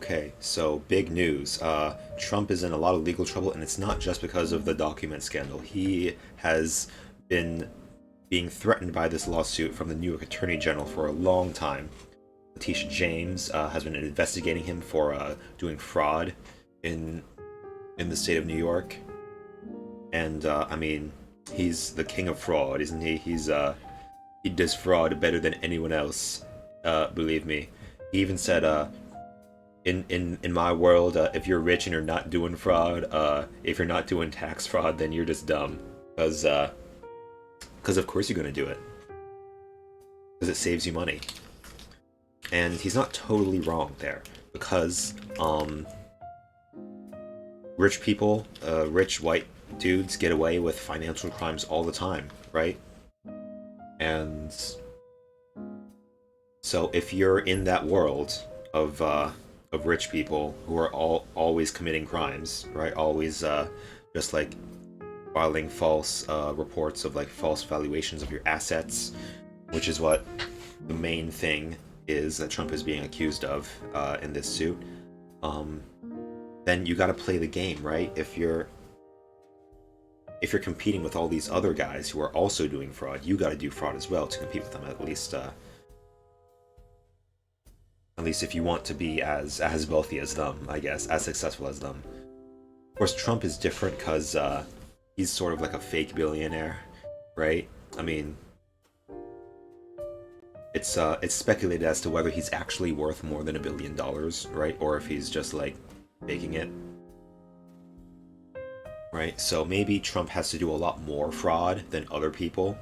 Okay, so big news. Trump is in a lot of legal trouble, and it's not just because of the document scandal. He has been being threatened by this lawsuit from the New York Attorney General for a long time. Letitia James has been investigating him for doing fraud in the state of New York, and I mean, he's the king of fraud, isn't he? He does fraud better than anyone else. Believe me. He even said, in my world, if you're rich and you're not doing fraud, if you're not doing tax fraud, then you're just dumb. Because of course you're gonna do it. Because it saves you money. And he's not totally wrong there, because rich people, rich white dudes get away with financial crimes all the time, right? And so if you're in that world of rich people who are always committing crimes, right? Always just like filing false reports of like false valuations of your assets, which is what the main thing is that Trump is being accused of in this suit. Then you got to play the game, right? If you're competing with all these other guys who are also doing fraud, you got to do fraud as well to compete with them. At least if you want to be as wealthy as them, I guess, as successful as them. Of course, Trump is different because he's sort of like a fake billionaire, right? I mean, it's speculated as to whether he's actually worth more than $1 billion, right? Or if he's just like faking it, right? So maybe Trump has to do a lot more fraud than other people,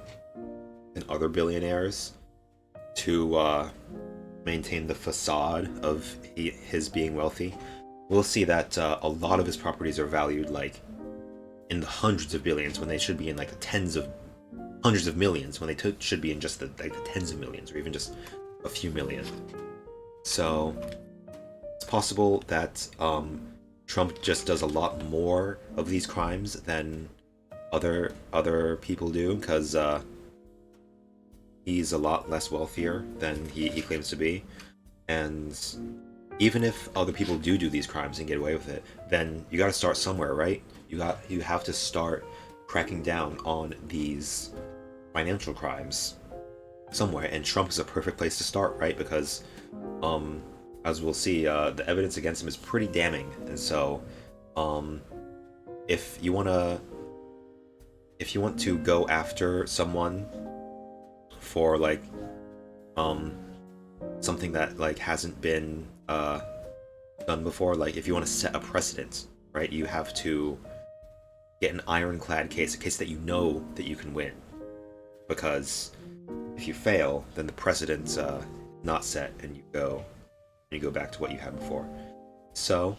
than other billionaires, to maintain the facade of his being wealthy. We'll see that a lot of his properties are valued like in the hundreds of billions when they should be in like the hundreds of millions when they should be in just the tens of millions or even just a few million. So it's possible that Trump just does a lot more of these crimes than other people do because he's a lot less wealthier than he claims to be. And even if other people do these crimes and get away with it, then you got to start somewhere, right? You have to start cracking down on these financial crimes somewhere, and Trump is a perfect place to start, right? Because as we'll see, the evidence against him is pretty damning. And so if you want to go after someone for like something that like hasn't been done before, like if you want to set a precedent, right, you have to get an ironclad case, a case that you know that you can win, because if you fail, then the precedent's not set, and you go back to what you had before. So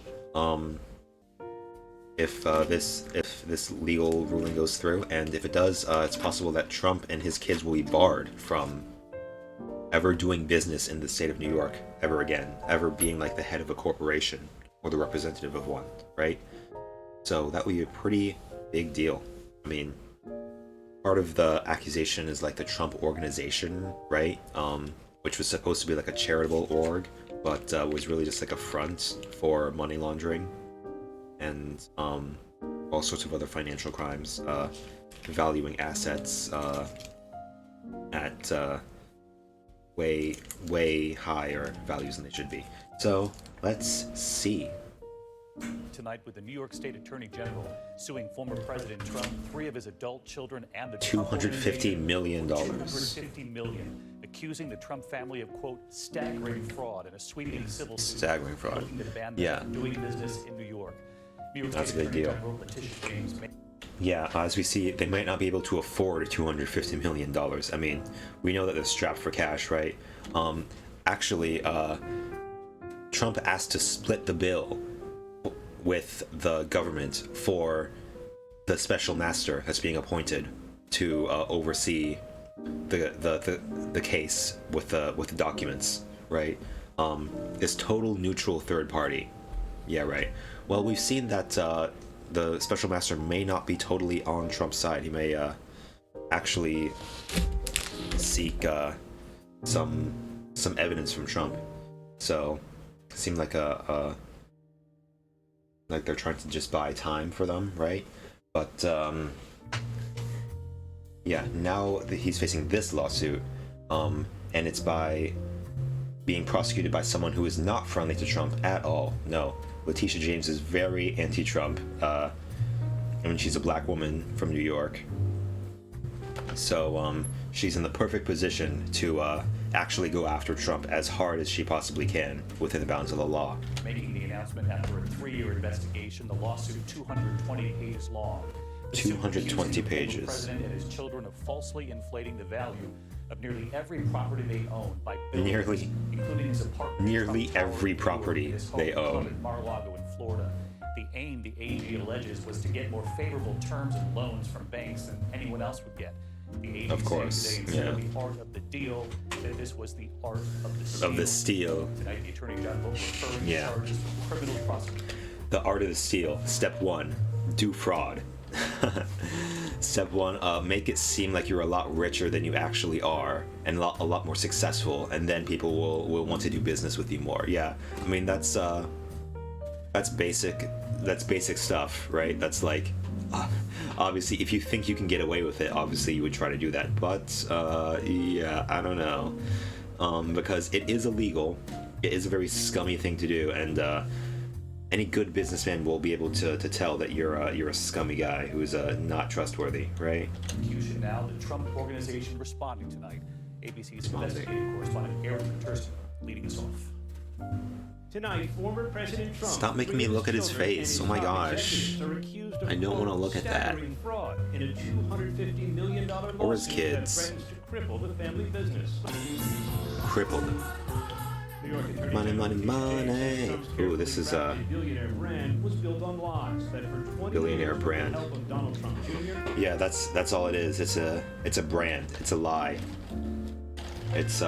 if this legal ruling goes through, and if it does, it's possible that Trump and his kids will be barred from ever doing business in the state of New York ever again, ever being like the head of a corporation or the representative of one, right? So that would be a pretty big deal. I mean, part of the accusation is like the Trump Organization, right? Which was supposed to be like a charitable org, but was really just like a front for money laundering and all sorts of other financial crimes, valuing assets at way higher values than they should be. So let's see. Tonight with the New York State Attorney General suing former President Trump, 3 of his adult children, and the $250 million. $250 million, accusing the Trump family of, quote, staggering fraud in a sweeping civil suit. Staggering fraud. Looking to ban them from doing business in New York. That's a big deal. Yeah, as we see, they might not be able to afford $250 million. I mean, we know that they're strapped for cash, right? Actually, Trump asked to split the bill with the government for the special master that's being appointed to oversee the case with the documents, right? This total neutral third party. Yeah, right. Well, we've seen that the special master may not be totally on Trump's side. He may actually seek some evidence from Trump. So seem like like they're trying to just buy time for them, right? But yeah, now that he's facing this lawsuit, and it's by being prosecuted by someone who is not friendly to Trump at all. No, Letitia James is very anti-Trump. I mean, she's a black woman from New York, so she's in the perfect position to actually go after Trump as hard as she possibly can within the bounds of the law. Making the announcement after a 3-year investigation, the lawsuit 220 pages long. The suit 220 accusing the pages. President and his children of falsely inflating the value of nearly every property they own by billions, Nearly- including his apartment. nearly Trump Tower every in New York, property and his they home club own. in Mar-a-Lago in Florida. The aim, the AG alleges, was to get more favorable terms and loans from banks than anyone else would get. The AG Of course, saying today, instead yeah. of the art of the deal, that this was the art of the steal. Of the steal. Tonight, the Attorney General referring Yeah. to charges for criminal prosecution. The art of the steal. Step 1, do fraud. Step 1, make it seem like you're a lot richer than you actually are, and a lot more successful, and then people will want to do business with you more. Yeah, I mean that's basic stuff, right? That's like, obviously, if you think you can get away with it, obviously you would try to do that. But yeah, I don't know, because it is illegal. It is a very scummy thing to do, and any good businessman will be able to tell that you're a scummy guy who's not trustworthy, right? Prosecution now, the Trump Organization responding tonight. ABC's investigative correspondent Eric Tursky leading us off. Tonight, former President Trump. Stop making me look at his face. Oh my gosh. I don't want to look at that. Fraud in a $250 million Or his lawsuit kids. that threatens to cripple the family business. Crippled. New York Attorney Money, General money, Letitia James money. says Trump's Ooh, this is carefully crafted billionaire brand was built on lies that for 20 Billionaire years, with the brand. help of Donald Trump Jr. Yeah, that's all it is. It's a brand. It's a lie. It's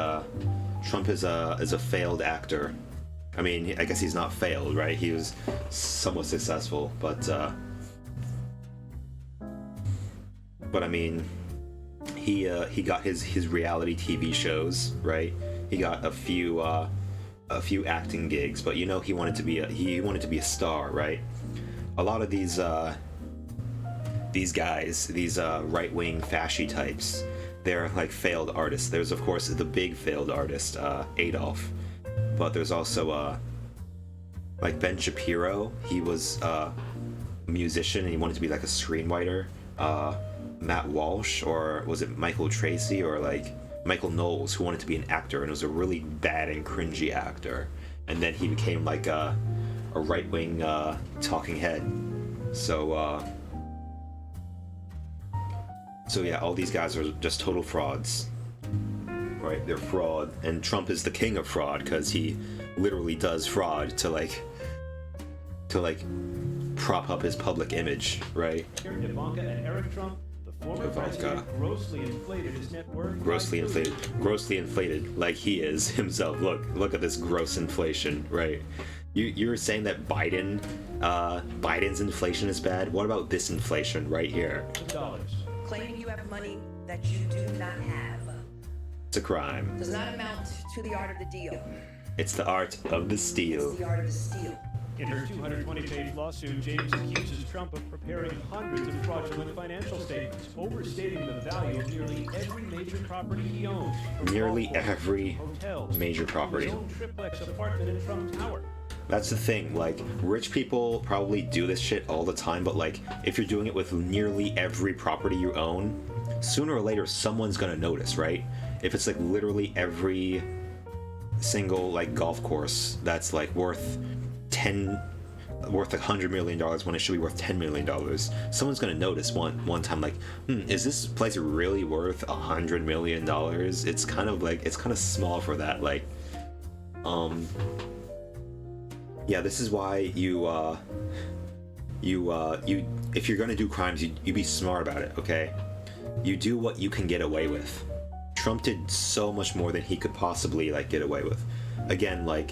Trump is a failed actor. I mean, I guess he's not failed, right? He was somewhat successful, but I mean, he got his reality TV shows, right? He got a few acting gigs, but you know he wanted to be a star, right? A lot of these guys, these right-wing fasci types, they're like failed artists. There's of course the big failed artist, Adolf, but there's also like Ben Shapiro. He was a musician and he wanted to be like a screenwriter. Matt Walsh, or was it Michael Tracy, or like Michael Knowles, who wanted to be an actor and was a really bad and cringy actor, and then he became like a right-wing talking head. So yeah, all these guys are just total frauds, right? They're fraud, and Trump is the king of fraud because he literally does fraud to prop up his public image, right? Ivanka and Eric Trump, the former Ivanka. president, grossly inflated his net worth. Grossly inflated, like he is himself. Look at this gross inflation, right? You're saying that Biden's inflation is bad. What about this inflation right here? Dollars. Claiming you have money that you do not have It's a crime. does not amount to the art of the deal. It's the art of the It's steal. the art of the steal. In her 220-page lawsuit, James accuses Trump of preparing hundreds of fraudulent financial statements, overstating the value of nearly every major property he owns. from Nearly golf courses to every hotels, major to property. his own triplex apartment in Trump Tower. That's the thing, like, rich people probably do this shit all the time, but like, if you're doing it with nearly every property you own, sooner or later someone's gonna notice, right? If it's like literally every single like golf course that's like worth $100 million when it should be worth $10 million, someone's gonna notice one time, like, is this place really worth $100 million? It's kind of small for that, like, yeah, this is why you if you're gonna do crimes, you be smart about it, okay? You do what you can get away with. Trump did so much more than he could possibly like get away with. Again, like,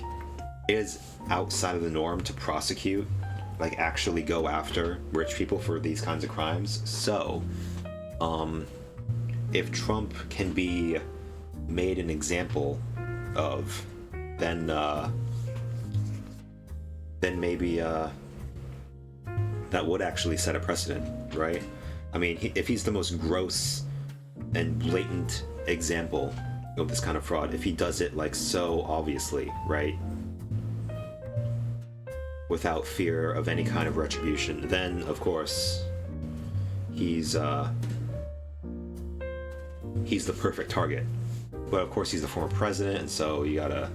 it is outside of the norm to prosecute, like actually go after rich people for these kinds of crimes. So, if Trump can be made an example of, then then maybe that would actually set a precedent, right? I mean, if he's the most gross and blatant example of this kind of fraud, if he does it like so obviously, right, without fear of any kind of retribution, then of course he's the perfect target. But of course he's the former president, and so you gotta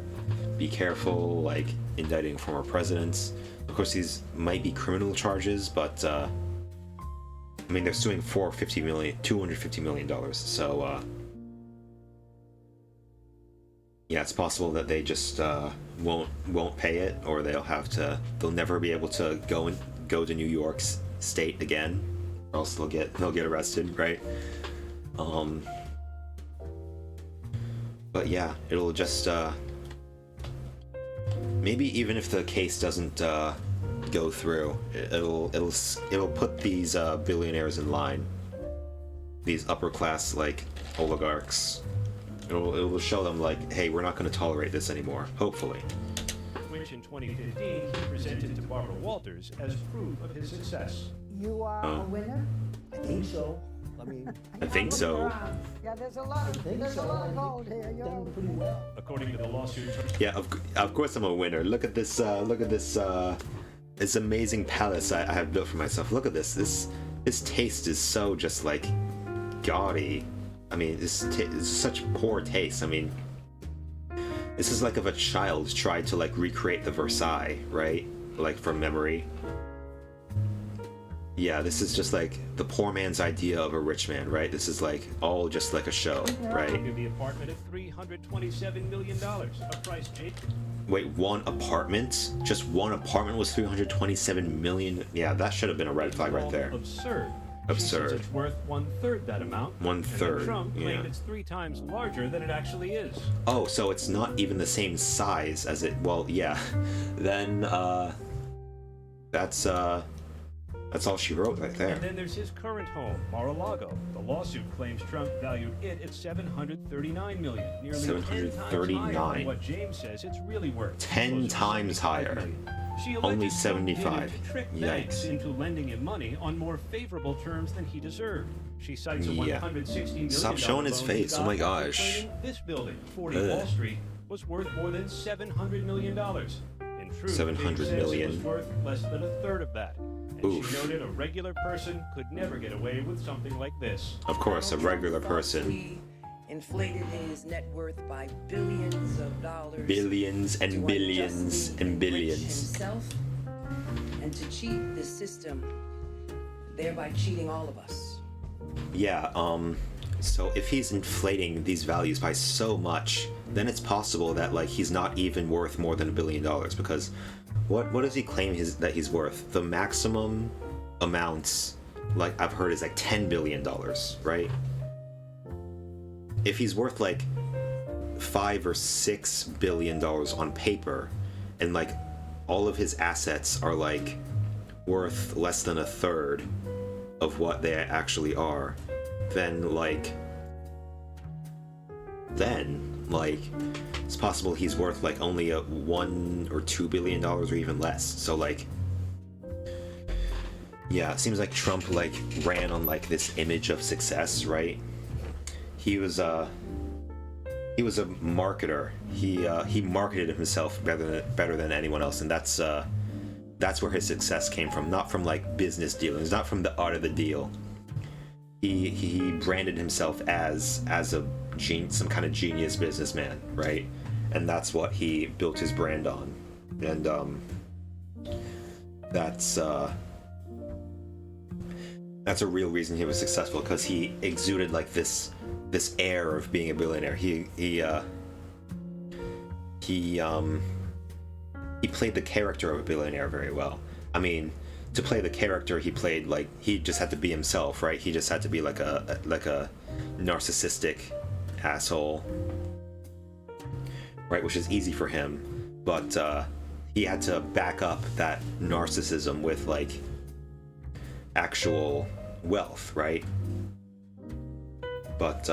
be careful like indicting former presidents. Of course these might be criminal charges, but I mean they're suing for $250 million, so yeah, it's possible that they just won't pay it, or they'll never be able to go to New York State again, or else they'll get arrested, right? But yeah, it'll just maybe even if the case doesn't go through, it'll put these billionaires in line, these upper class like oligarchs. It will show them like, hey, we're not going to tolerate this anymore, hopefully. Which in 2015 he presented to Barbara Walters as proof of his success. You are a winner? I think so. I mean, I think so. Yeah, there's a lot of gold here. You're done pretty well. According to the lawsuit. Yeah, of course I'm a winner. Look at this this amazing palace I have built for myself. Look at this. This taste is so just like gaudy. I mean, it's such poor taste. I mean, this is like if a child tried to like recreate the Versailles, right? Like from memory. Yeah, this is just like the poor man's idea of a rich man, right? This is like all just like a show, right? In the apartment at $327 million, a price Jake. Wait, one apartment? Just one apartment was $327 million? Yeah, that should have been a red flag right there. Absurd. Absurd. She says it's worth 1/3 that amount. 1/3. And Trump claimed yeah. it's 3 times larger than it actually is. Oh, so it's not even the same size as it. Well, yeah. Then that's all she wrote right there. And then there's his current home, Mar-a-Lago. The lawsuit claims Trump valued it at $739 million, nearly 10 times higher than what James says it's really worth. 10 times higher. She Only alleges Trump did it 75. to trick banks Yikes. into lending him money on more favorable terms than he deserved. She cites a Yeah. $160 million Stop showing his loan he face. got Oh my after gosh. claiming this building, 40 Ugh. Wall Street, was worth more than $700 million. In truth, 700 James says million. it was worth less than a third of that. And Oof. she noted a regular person could never get away with something like this. Of course, a regular Trump person. falsely inflated his net worth by billions of dollars. Billions and to billions unjustly and enrich billions. himself and to cheat the system, thereby cheating all of us. Yeah, so if he's inflating these values by so much, then it's possible that like he's not even worth more than $1 billion, because what does he claim that he's worth? The maximum amounts, like I've heard, is like $10 billion, right? If he's worth like $5 or $6 billion on paper, and like all of his assets are like worth less than a third of what they actually are, then it's possible he's worth like only a $1 or $2 billion or even less. So like, yeah, it seems like Trump like ran on like this image of success, right? He was a marketer. He marketed himself better than anyone else, and that's where his success came from, not from like business dealings, not from the art of the deal. He branded himself as some kind of genius businessman, right? And that's what he built his brand on, and that's a real reason he was successful, because he exuded like this air of being a billionaire. He played the character of a billionaire very well. I mean, to play the character he played, like he just had to be himself, right? He just had to be like a narcissistic asshole, right? Which is easy for him, but he had to back up that narcissism with like actual wealth, right? But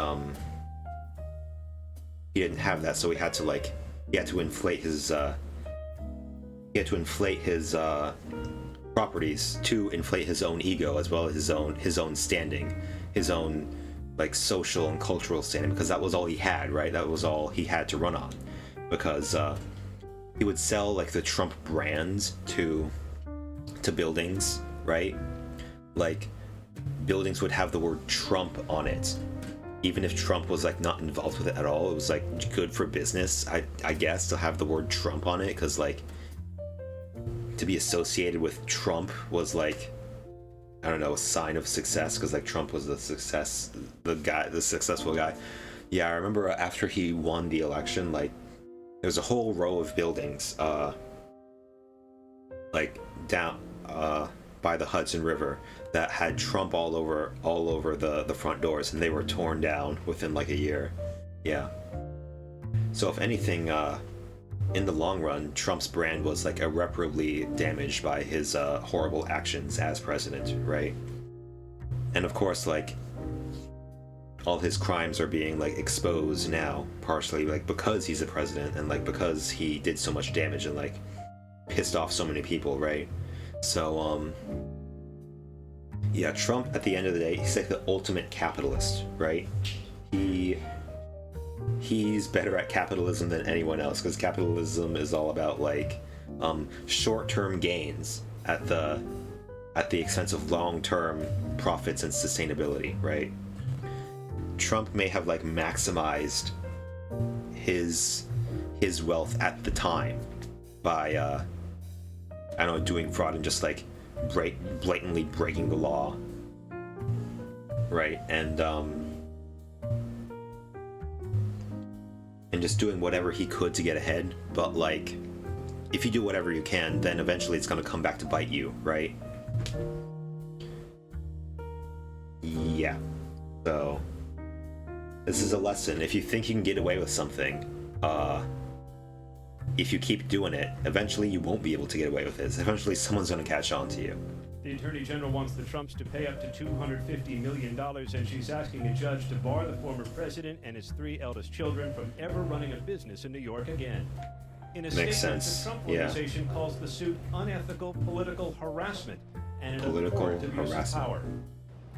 he didn't have that, so he had to inflate he had to inflate his properties to inflate his own ego as well as his own standing, his own like social and cultural standing, because that was all he had, right? That was all he had to run on, because he would sell like the Trump brand to buildings, right? Like buildings would have the word Trump on it, even if Trump was like not involved with it at all. It was like good for business, I guess, to have the word Trump on it, because like to be associated with Trump was like, I don't know, a sign of success, because like Trump was the successful guy. Yeah, I remember after he won the election, like there was a whole row of buildings like down by the Hudson River that had Trump all over the front doors, and they were torn down within like a year. Yeah. So if anything, in the long run, Trump's brand was like irreparably damaged by his horrible actions as president, right? And of course, like all his crimes are being like exposed now, partially like because he's a president and like because he did so much damage and like pissed off so many people, right? So yeah, Trump at the end of the day, he's like the ultimate capitalist, right? He's better at capitalism than anyone else, because capitalism is all about like short-term gains at the expense of long-term profits and sustainability, right? Trump may have like maximized his wealth at the time by I don't know, doing fraud and just like blatantly breaking the law, right? And just doing whatever he could to get ahead. But like, if you do whatever you can, then eventually it's going to come back to bite you, right? Yeah. So this is a lesson. If you think you can get away with something, if you keep doing it, eventually you won't be able to get away with it. Eventually someone's going to catch on to you. The Attorney General wants the Trumps to pay up to $250 million, and she's asking a judge to bar the former president and his 3 eldest children from ever running a business in New York again. In a Makes statement, sense. the Trump Yeah. organization calls the suit unethical political harassment and an Political abhorrent abuse of harassment. power.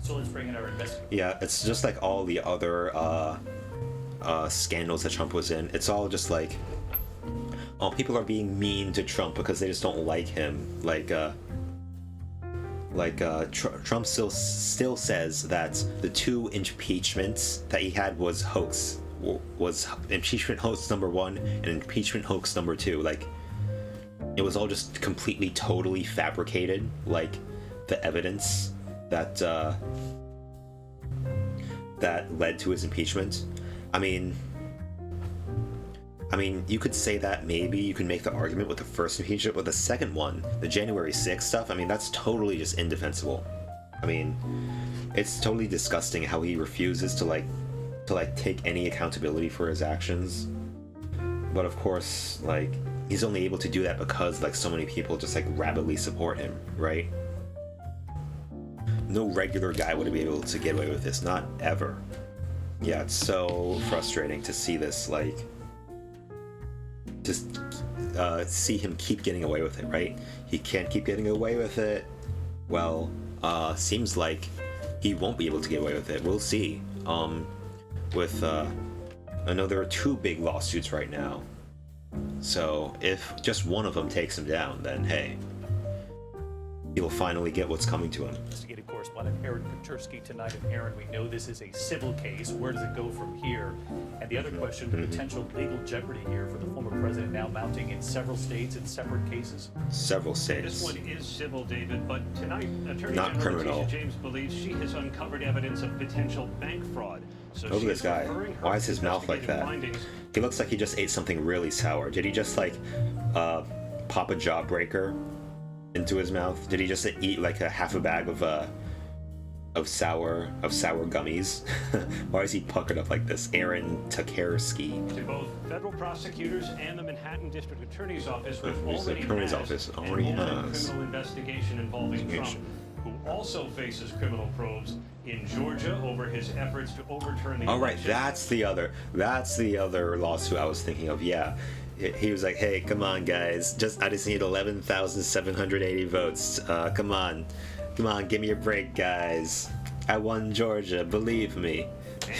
So let's bring in our investigator. Yeah, it's just like all the other scandals that Trump was in. It's all just like, oh, people are being mean to Trump because they just don't like him. Trump still says that the 2 impeachments that he had was hoax. Was impeachment hoax number 1 and impeachment hoax number 2. Like, it was all just completely, totally fabricated. Like, the evidence that that led to his impeachment. I mean, you could say that maybe you can make the argument with the first impeachment, but the second one, the January 6th stuff, I mean, that's totally just indefensible. I mean, it's totally disgusting how he refuses to take any accountability for his actions. But of course, like, he's only able to do that because like so many people just like rabidly support him, right? No regular guy would be able to get away with this, not ever. Yeah, it's so frustrating to see this, like, just see him keep getting away with it, right? He can't keep getting away with it. Well, seems like he won't be able to get away with it. We'll see. I know there are 2 big lawsuits right now. So if just one of them takes him down, then hey, he'll finally get what's coming to him. Investigative correspondent Aaron Kuchersky tonight. And Aaron, we know this is a civil case. Where does it go from here? And the other question, the potential legal jeopardy here for the former president now mounting in several states in separate cases. Several states. This one is civil, David, but tonight, Attorney Not General criminal. Letitia James believes she has uncovered evidence of potential bank fraud. So Look she at this is guy. referring her Why is his mouth like investigative that? findings. He looks like he just ate something really sour. Did he just like pop a jawbreaker into his mouth? Did he just eat like a half a bag of sour gummies? Why is he puckered up like this? Aaron Tuchersky. To both federal prosecutors and the Manhattan District Attorney's Office, which District already Attorney's has Office an already open has. criminal investigation involving Trump, who also faces criminal probes in Georgia over his efforts to overturn the All right, election. that's the other lawsuit I was thinking of. Yeah, he was like, "Hey, come on, guys! I just need 11,780 votes. Come on, give me a break, guys. I won Georgia, believe me."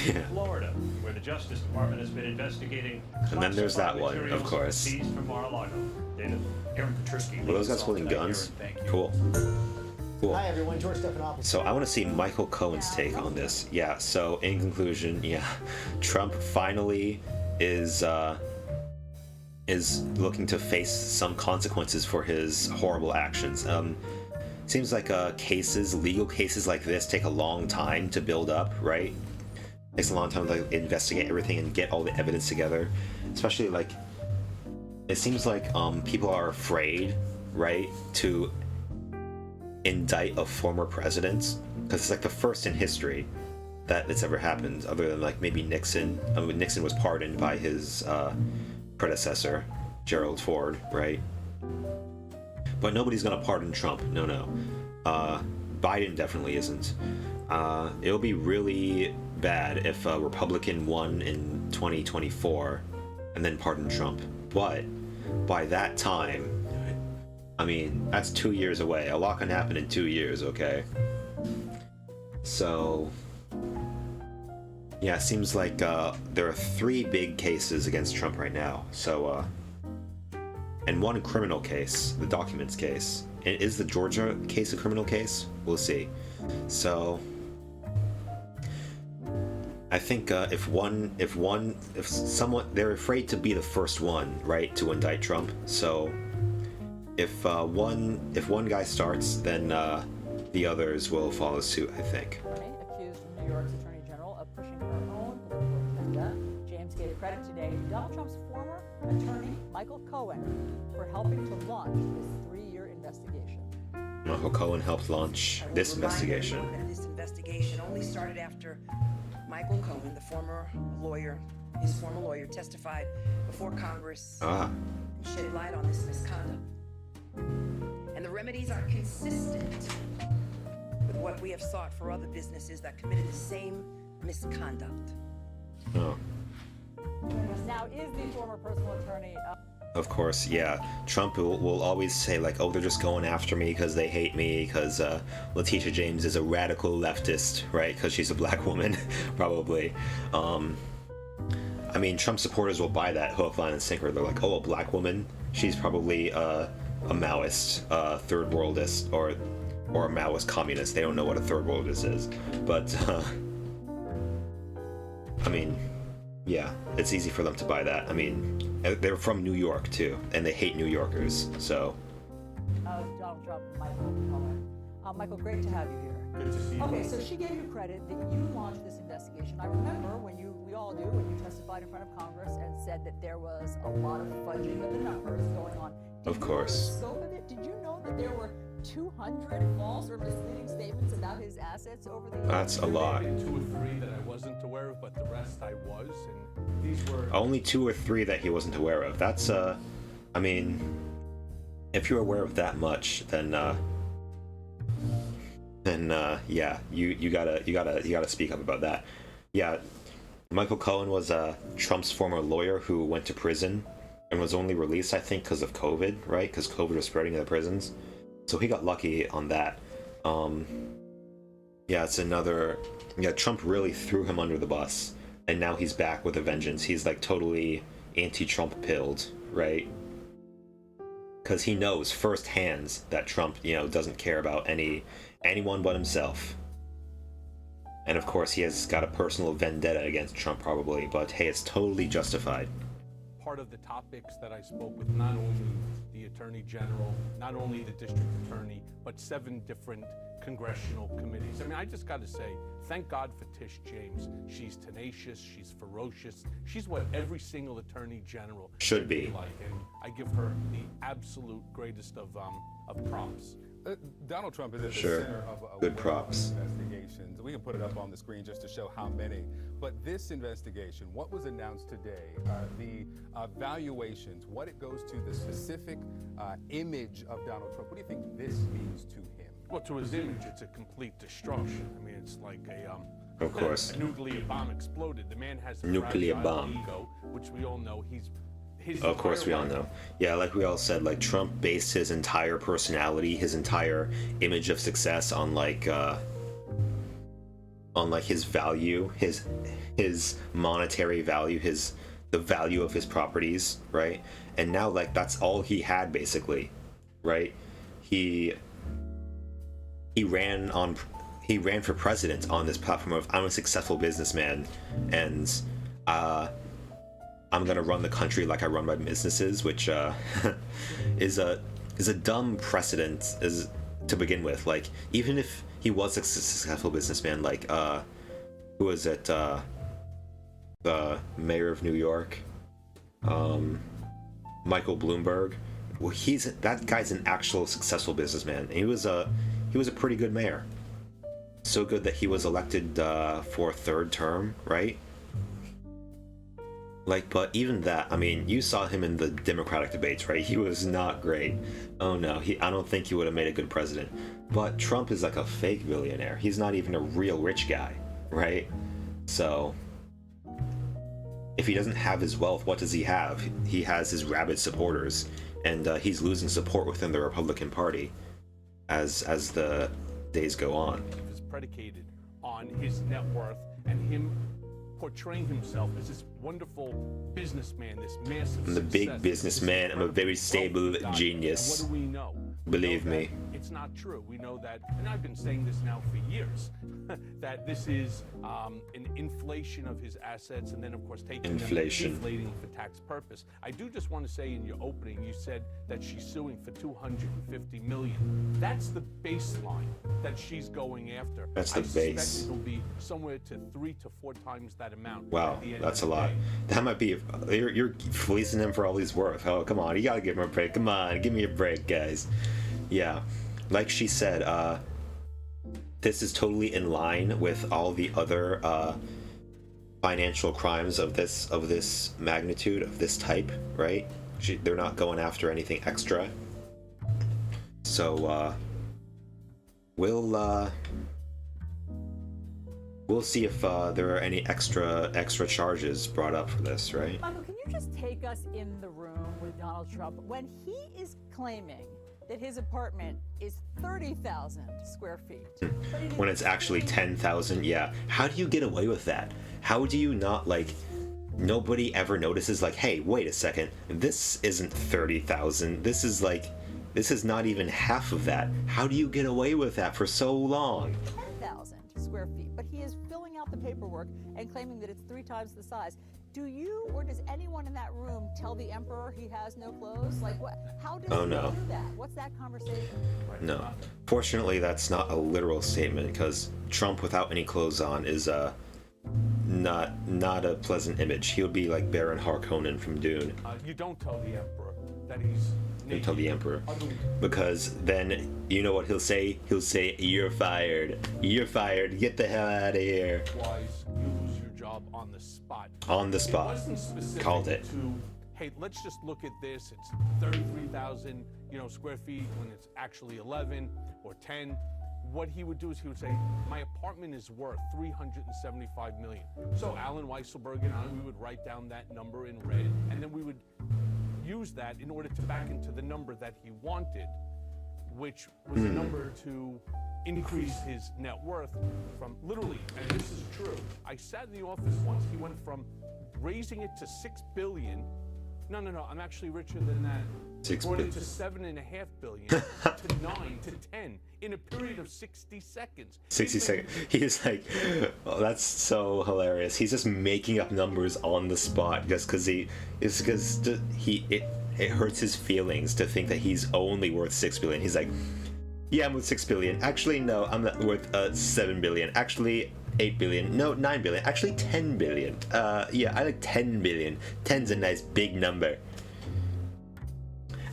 And in Florida, where the Justice Department has been investigating. And then there's that classified one, of materials course. Seized from Mar-a-Lago. David? Aaron Kuchersky. Were those guys leads holding off tonight. guns? Aaron, thank you. Cool. Hi everyone, George Stephanopoulos. So I want to see Michael Cohen's take on this. Yeah. So in conclusion, yeah, Trump finally is looking to face some consequences for his horrible actions. Seems like legal cases like this take a long time to build up, right? Takes a long time to investigate everything and get all the evidence together. Especially like, it seems like people are afraid, right, to indict a former president, because it's like the first in history that it's ever happened, other than like maybe Nixon. I mean, Nixon was pardoned by his predecessor, Gerald Ford, right? But nobody's gonna pardon Trump. No. Biden definitely isn't. It'll be really bad if a Republican won in 2024 and then pardoned Trump. But by that time, I mean, that's 2 years away. A lot can happen in 2 years, okay? So, yeah, it seems like there are 3 big cases against Trump right now. So, and 1 criminal case, the documents case. Is the Georgia case a criminal case? We'll see. So, I think if someone, they're afraid to be the first one, right, to indict Trump. So, if one guy starts, then the others will follow suit, I think. Accused New York's Attorney General of pushing her own political agenda. James gave credit today to Donald Trump's former attorney, Michael Cohen, for helping to launch this 3-year investigation. Michael Cohen helped launch this investigation. This investigation only started after Michael Cohen, his former lawyer, testified before Congress and shed light on this misconduct. And the remedies are consistent with what we have sought for other businesses that committed the same misconduct. Oh. Now, is the former personal attorney... Of course, yeah. Trump will always say, like, oh, they're just going after me because they hate me, because Letitia James is a radical leftist, right? Because she's a black woman, probably. I mean, Trump supporters will buy that hook, line, and sinker. They're like, oh, a black woman? She's probably a Maoist, third worldist, or a Maoist communist. They don't know what a third worldist is. But, I mean, yeah, it's easy for them to buy that. I mean, they're from New York, too, and they hate New Yorkers, so... Donald Trump, Michael Cohen. Michael, great to have you here. Good to see you. Okay, so she gave you credit that you launched this investigation. I remember when we all do, when you testified in front of Congress and said that there was a lot of fudging of the numbers going on. Of course. The scope of it? Did you know that there were 200 false or misleading statements about his assets over the years? That's a lot. Maybe 2 or 3 that I wasn't aware of, but the rest I was, and these were... Only 2 or 3 that he wasn't aware of. That's, I mean, if you're aware of that much, then yeah, you gotta speak up about that. Yeah, Michael Cohen was Trump's former lawyer who went to prison and was only released, I think, because of COVID, right? Because COVID was spreading in the prisons. So he got lucky on that. Yeah, it's another... Yeah, Trump really threw him under the bus. And now he's back with a vengeance. He's like totally anti-Trump pilled, right? Because he knows firsthand that Trump, doesn't care about anyone but himself. And of course he has got a personal vendetta against Trump probably, but hey, it's totally justified. Part of the topics that I spoke with not only the Attorney General, not only the District Attorney, but 7 different congressional committees. I mean, I just got to say, thank God for Tish James. She's tenacious, she's ferocious, she's what every single Attorney General should be like, and I give her the absolute greatest of props. Donald Trump is at the Sure. center of a Good wave props. of investigations. We can put it up on the screen just to show how many. But this investigation, what was announced today, the valuations, what it goes to, the specific image of Donald Trump. What do you think this means to him? Well, to his image, it's a complete destruction. I mean, it's like Of course. a nuclear bomb exploded. The man has a Nuclear fragile bomb. ego, which we all know. Of course, we all know. Yeah, like we all said, like Trump based his entire personality, his entire image of success on like his value, his monetary value, the value of his properties, right? And now like that's all he had basically, right? He ran for president on this platform of I'm a successful businessman and I'm gonna run the country like I run my businesses, which is a dumb precedent as to begin with. Like even if he was a successful businessman, like who was it? The mayor of New York, Michael Bloomberg. Well, that guy's an actual successful businessman. He was a pretty good mayor. So good that he was elected for a third term, right? Like, but even that, I mean, you saw him in the Democratic debates, right? He was not great. Oh no, I don't think he would have made a good president. But Trump is like a fake billionaire. He's not even a real rich guy, right? So, if he doesn't have his wealth, what does he have? He has his rabid supporters, and he's losing support within the Republican Party as the days go on. Is predicated on his net worth and him portraying himself as this wonderful businessman, this massive I'm the big businessman. I'm a very stable genius. And what do we know? Believe me. It's not true. We know that, and I've been saying this now for years, that this is an inflation of his assets, and then of course taking them, inflating for tax purpose. I do just want to say in your opening, you said that she's suing for $250 million. That's the baseline that she's going after. That's the base. I suspect it'll be somewhere to 3 to 4 times that amount. Wow, that's a lot. That might be, you're fleecing him for all he's worth. Oh, come on, you gotta give him a break. Come on, give me a break, guys. Yeah, like she said, this is totally in line with all the other financial crimes of this magnitude, of this type, right? They're not going after anything extra. So we'll see if there are any extra charges brought up for this, right? Michael, can you just take us in the room with Donald Trump when he is claiming that his apartment is 30,000 square feet? When it's actually 10,000, yeah. How do you get away with that? How do you not, like, nobody ever notices, like, hey, wait a second, this isn't 30,000, this is not even half of that. How do you get away with that for so long? 10,000 square feet, but he is filling out the paperwork and claiming that it's 3 times the size. Do you or does anyone in that room tell the emperor he has no clothes? Like, what? How does he do that? What's that conversation? No. Fortunately, that's not a literal statement, because Trump without any clothes on is not a pleasant image. He'll be like Baron Harkonnen from Dune. You don't tell the emperor that he's You tell the emperor, because then you know what he'll say? He'll say, "You're fired. You're fired. Get the hell out of here." Otherwise, you lose your job on the spot. On the spot. It wasn't specific Called it. To, hey, let's just look at this. It's 33,000, square feet when it's actually 11 or 10. What he would do is he would say, my apartment is worth $375 million. So Alan Weisselberg and I, we would write down that number in red, and then we would use that in order to back into the number that he wanted, which was a number to increase his net worth from literally, and this is true, I sat in the office once, he went from raising it to $6 billion. No, I'm actually richer than that. Brought it to $7.5 billion, to 9 to 10 in a period of 60 seconds. 60 seconds. He's like, oh, that's so hilarious. He's just making up numbers on the spot just because it hurts his feelings to think that he's only worth $6 billion. He's like, yeah, I'm worth $6 billion. Actually, no, I'm not worth $7 billion. Actually, $8 billion. No, $9 billion. Actually, $10 billion. Yeah, I like $10 billion. 10's a nice big number.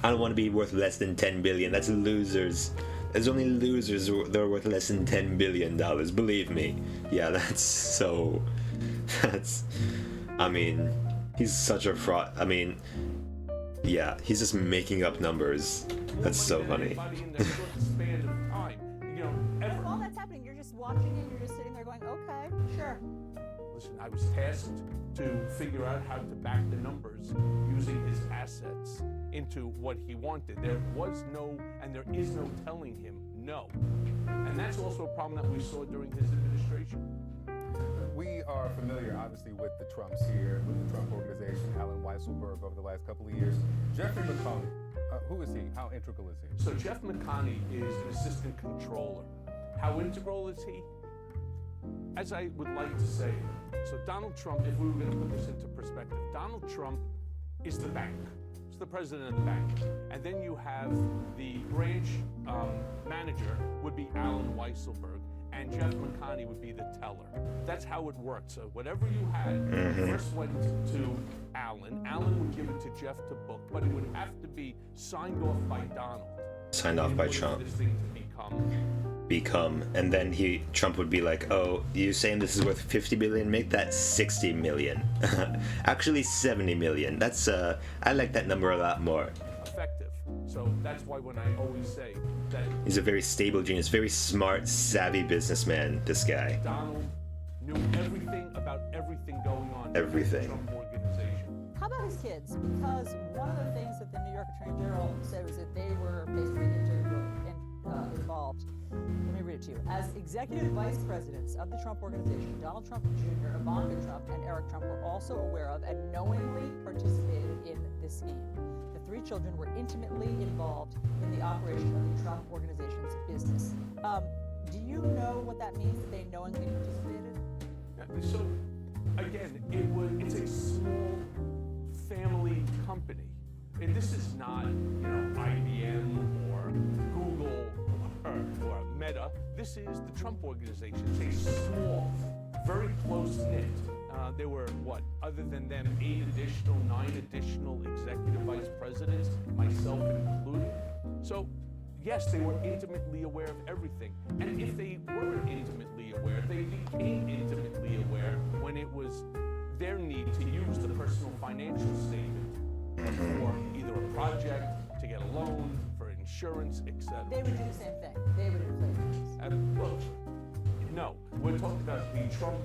I don't want to be worth less than $10 billion. That's losers. There's only losers that are worth less than $10 billion. Believe me. Yeah, I mean, he's such a fraud. I mean, yeah, he's just making up numbers. That's so funny. that's happening, you're just watching it, you're just sitting there going, okay, sure. Listen, I was tasked to figure out how to back the numbers using his assets into what he wanted. There was no, and there is no telling him no. And that's also a problem that we saw during his administration. We are familiar, obviously, with the Trumps here, with the Trump Organization, Alan Weisselberg over the last couple of years. Jeffrey McConnell, who is he? How integral is he? So Jeff McConney is an assistant controller. How integral is he? As I would like to say, so Donald Trump, if we were going to put this into perspective, Donald Trump is the bank. He's the president of the bank. And then you have the branch manager would be Alan Weisselberg, and Jeff McConney would be the teller. That's how it worked. So whatever you had first went to Alan. Alan would give it to Jeff to book, but it would have to be signed off by Donald. Signed off by Trump. This thing to become, and then Trump would be like, oh, you're saying this is worth 50 million? Make that 60 million. Actually 70 million. That's I like that number a lot more. effective. So that's why when I always say that He's a very stable genius, very smart, savvy businessman, this guy. Donald knew everything about everything going on Everything. in the Trump organization. How about his kids? Because one of the things that the New York Attorney General said was that they were basically involved. Let me read it to you. As executive vice presidents of the Trump Organization, Donald Trump Jr., Ivanka Trump, and Eric Trump were also aware of and knowingly participated in this scheme. The three children were intimately involved in the operation of the Trump Organization's business. Do you know what that means, that they knowingly participated? So again, it's a small family company. And this is not, IBM or Google or Meta. This is the Trump Organization. It's a small, very close-knit. There were, other than them, 9 additional executive vice presidents, myself included. So, yes, they were intimately aware of everything. And if they weren't intimately aware, they became intimately aware when it was their need to use the personal financial statement for either a project, to get a loan, for insurance, etc. They would do the same thing. They would inflate things. Well, no, we're talking about the Trump,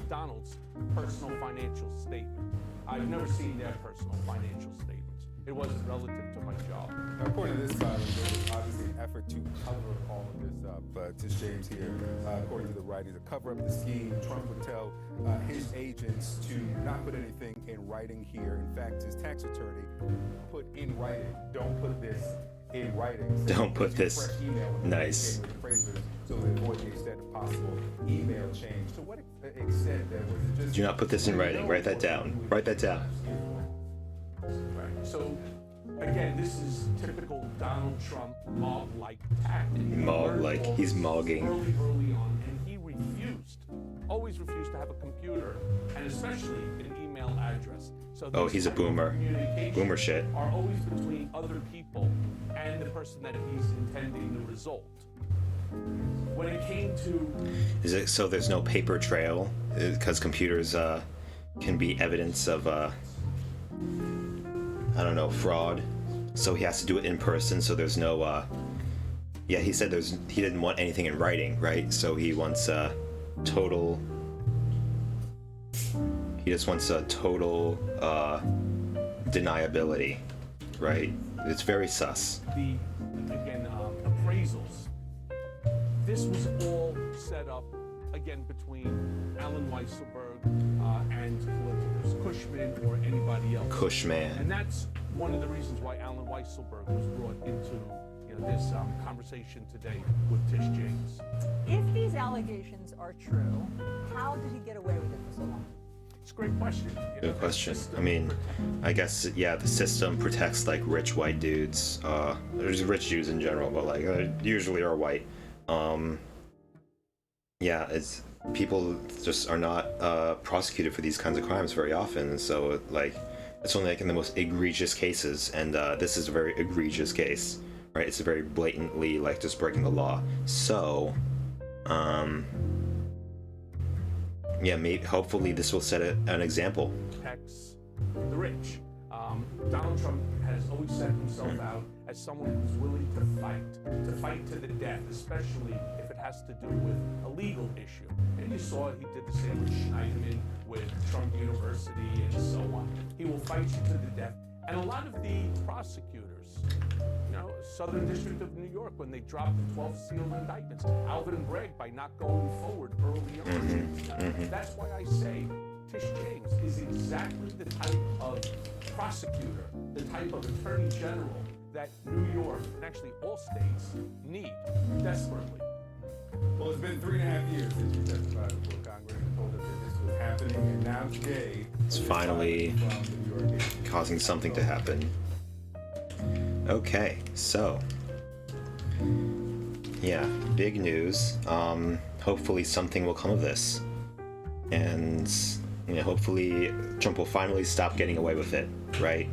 Donald's personal financial statement. I've never seen their personal financial statements. It wasn't relative to my job. Now, according to this filing, there was obviously an effort to cover all of this up. To James here, according to the writings, to cover up the scheme, Trump would tell his agents to not put anything in writing here. In fact, his tax attorney put in writing, don't put this in writing. Don't put this. Nice. So to avoid the extent of possible email change. To what extent then was it just... Do not put this in writing. Write that down. Write that down. Right. So, again, this is typical Donald Trump mob-like tactic. Mob-like. He's mogging. Early on, and he always refused to have a computer, and especially an email address. So Oh, he's a boomer. Boomer shit. Are always between other people and the person that he's intending the result. When it came to... Is it so there's no paper trail? Because computers can be evidence of, I don't know, fraud. So he has to do it in person, so there's no, yeah, he said he didn't want anything in writing, right? So he wants total... He just wants a total deniability, right? It's very sus. The, again, appraisals. This was all set up, again, between Alan Weisselberg and whether it was Cushman or anybody else. Cushman. And that's one of the reasons why Alan Weisselberg was brought into this conversation today with Tish James. If these allegations are true, how did he get away with it for so long? It's a great question. Good question. I mean, I guess, yeah, the system protects, like, rich white dudes. There's rich Jews in general, but, like, usually are white. Yeah, it's... People just are not prosecuted for these kinds of crimes very often, so, like, it's only, like, in the most egregious cases, and this is a very egregious case, right? It's a very blatantly, like, just breaking the law. So, yeah, maybe, hopefully this will set an example. Protects the rich. Donald Trump has always set himself out as someone who's willing to fight to the death, especially if it has to do with a legal issue. And you saw he did the same with Schneiderman, with Trump University, and so on. He will fight you to the death. And a lot of the prosecutors, Southern District of New York, when they dropped the 12 sealed indictments, Alvin Bragg by not going forward early on. That's why I say Tish James is exactly the type of prosecutor, the type of attorney general that New York, and actually all states, need desperately. Well, it's been 3.5 years since you testified before Congress and told us that this was happening, and now today, It's finally causing something to happen. Okay, so yeah, big news. Hopefully something will come of this, and hopefully Trump will finally stop getting away with it, right?